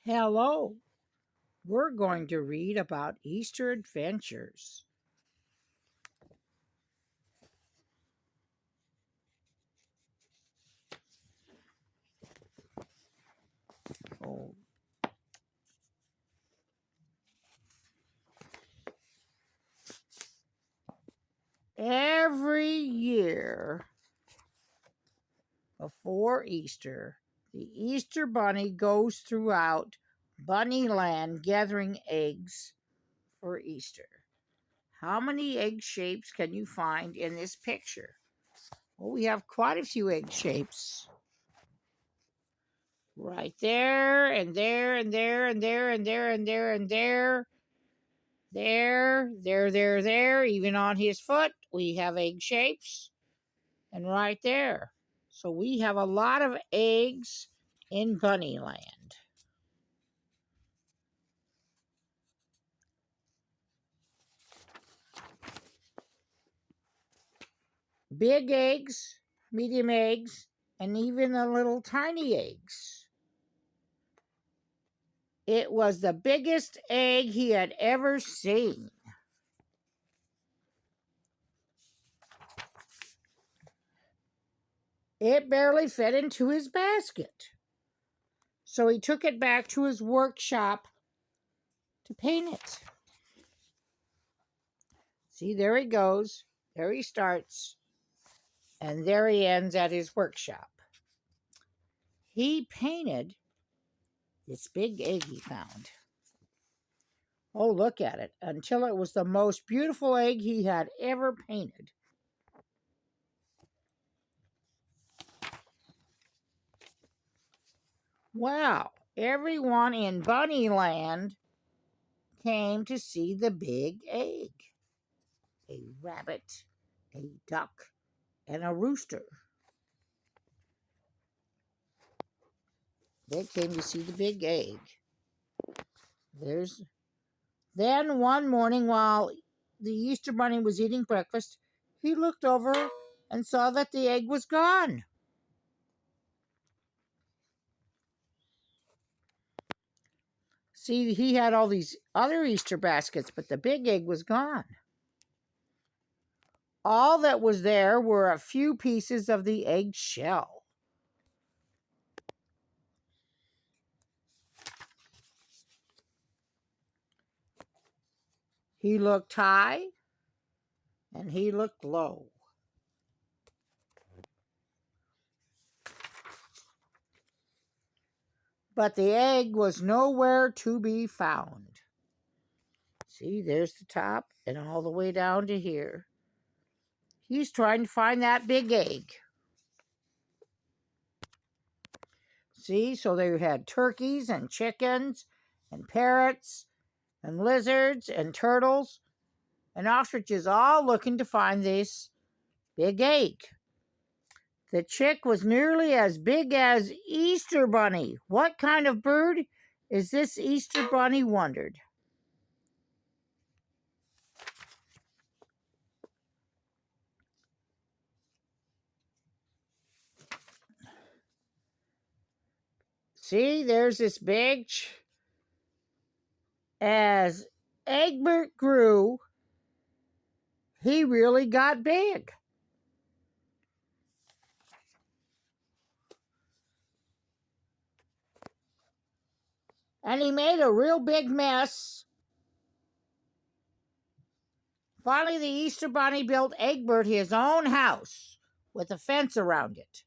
Hello, we're going to read about Easter adventures. Oh, every year before Easter, the Easter Bunny goes throughout Bunnyland gathering eggs for Easter. How many egg shapes can you find in this picture? Well, we have quite a few egg shapes. Right there, and there, and there, and there, and there, and there, and there. There. Even on his foot, we have egg shapes. And right there. So we have a lot of eggs in Bunnyland. Big eggs, medium eggs, and even the little tiny eggs. It was the biggest egg he had ever seen. It barely fit into his basket. So he took it back to his workshop to paint it. See, there he goes. There he starts. And there he ends at his workshop. He painted this big egg he found. Oh, look at it. Until it was the most beautiful egg he had ever painted. Wow. Everyone in Bunnyland came to see the big egg. A rabbit, a duck, and a rooster. They came to see the big egg. Then one morning while the Easter Bunny was eating breakfast, he looked over and saw that the egg was gone. See, he had all these other Easter baskets, but the big egg was gone. All that was there were a few pieces of the egg shell. He looked high and he looked low. But the egg was nowhere to be found. See, there's the top and all the way down to here. He's trying to find that big egg. See, so they had turkeys and chickens and parrots and lizards and turtles and ostriches all looking to find this big egg. The chick was nearly as big as Easter Bunny. What kind of bird is this Easter Bunny wondered? See, there's this big as Egbert grew, he really got big. And he made a real big mess. Finally, the Easter Bunny built Egbert his own house with a fence around it.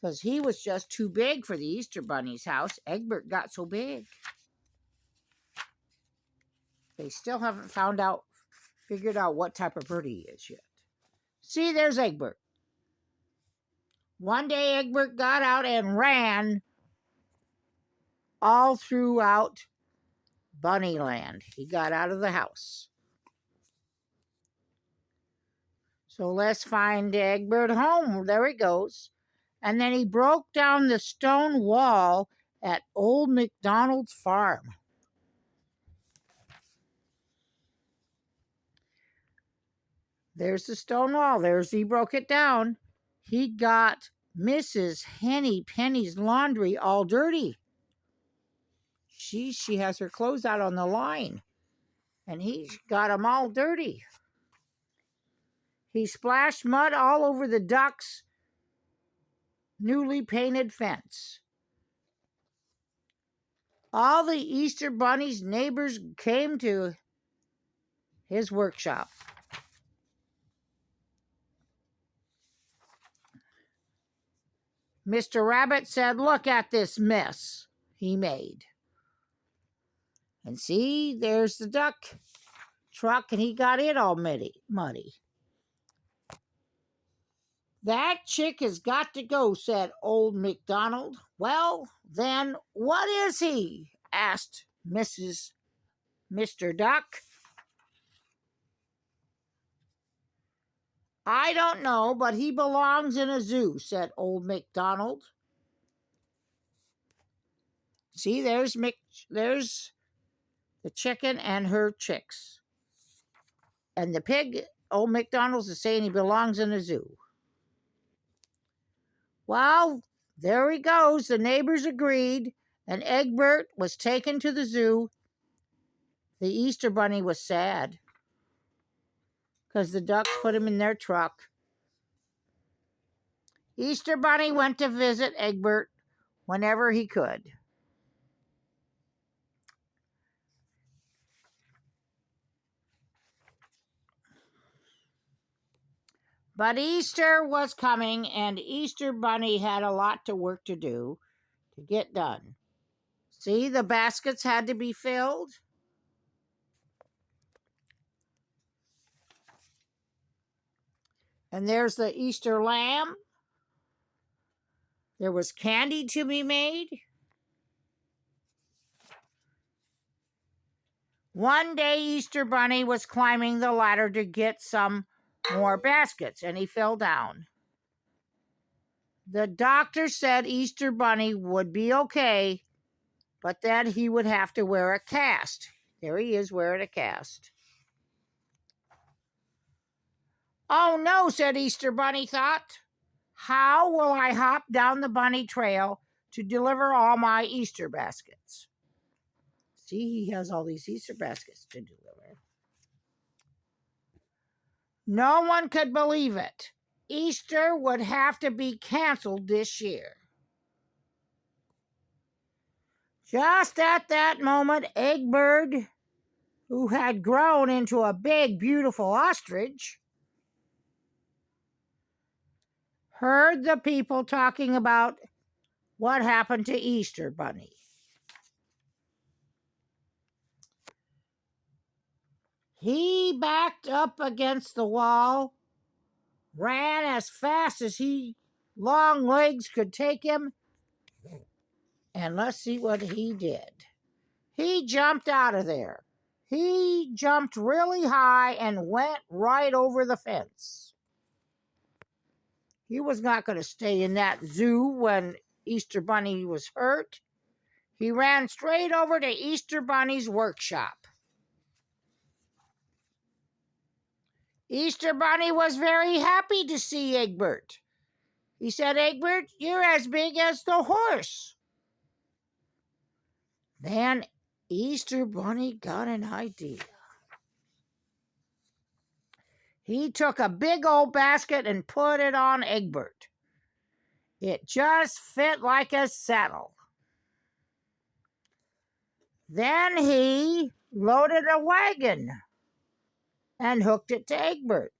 Because he was just too big for the Easter Bunny's house. Egbert got so big. They still haven't figured out what type of bird he is yet. See, there's Egbert. One day, Egbert got out and ran all throughout Bunnyland. He got out of the house. So let's find Egbert home. There he goes. And then he broke down the stone wall at Old MacDonald's farm. There's the stone wall. He broke it down. He got Mrs. Henny Penny's laundry all dirty. She has her clothes out on the line, and he's got them all dirty. He splashed mud all over the duck's newly painted fence. All the Easter Bunny's neighbors came to his workshop. Mr. Rabbit said, "Look at this mess he made." And see, there's the duck truck, and he got it all muddy. "That chick has got to go," said Old MacDonald. "Well, then, what is he?" asked Mr. Duck. "I don't know, but he belongs in a zoo," said Old MacDonald. See, there's the chicken and her chicks. And the pig, Old MacDonald's is saying he belongs in a zoo. Well, there he goes. The neighbors agreed, and Egbert was taken to the zoo. The Easter Bunny was sad because the ducks put him in their truck. Easter Bunny went to visit Egbert whenever he could. But Easter was coming, and Easter Bunny had a lot of work to do to get done. See, the baskets had to be filled. And there's the Easter lamb. There was candy to be made. One day, Easter Bunny was climbing the ladder to get some more baskets, and he fell down. The doctor said Easter Bunny would be okay, but that he would have to wear a cast. There he is wearing a cast. "Oh no," said Easter Bunny thought. "How will I hop down the bunny trail to deliver all my Easter baskets?" See, he has all these Easter baskets to deliver. No one could believe it. Easter would have to be canceled this year. Just at that moment, Egbert, who had grown into a big, beautiful ostrich, heard the people talking about what happened to Easter Bunny. He backed up against the wall, ran as fast as his long legs could take him, and let's see what he did. He jumped out of there. He jumped really high and went right over the fence. He was not going to stay in that zoo when Easter Bunny was hurt. He ran straight over to Easter Bunny's workshop. Easter Bunny was very happy to see Egbert. He said, "Egbert, you're as big as the horse." Then Easter Bunny got an idea. He took a big old basket and put it on Egbert. It just fit like a saddle. Then he loaded a wagon and hooked it to Egbert.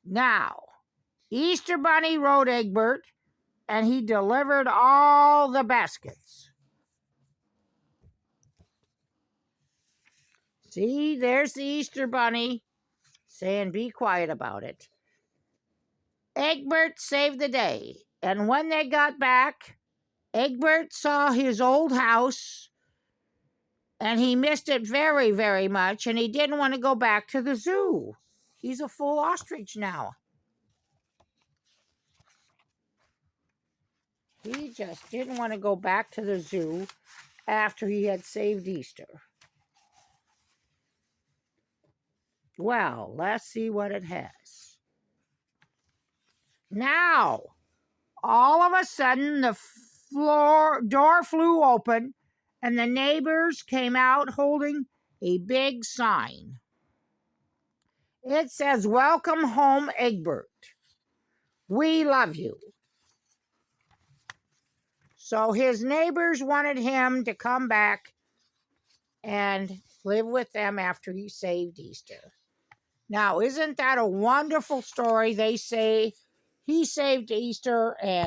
Now, Easter Bunny rode Egbert, and he delivered all the baskets. See, there's the Easter Bunny saying, "Be quiet about it." Egbert saved the day, and when they got back, Egbert saw his old house, and he missed it very, very much, and he didn't want to go back to the zoo. He's a full ostrich now. He just didn't want to go back to the zoo after he had saved Easter. Well, let's see what it has. Now, all of a sudden, the door flew open, and the neighbors came out holding a big sign. It says, "Welcome home, Egbert. We love you." So his neighbors wanted him to come back and live with them after he saved Easter. Now, isn't that a wonderful story? They say he saved Easter and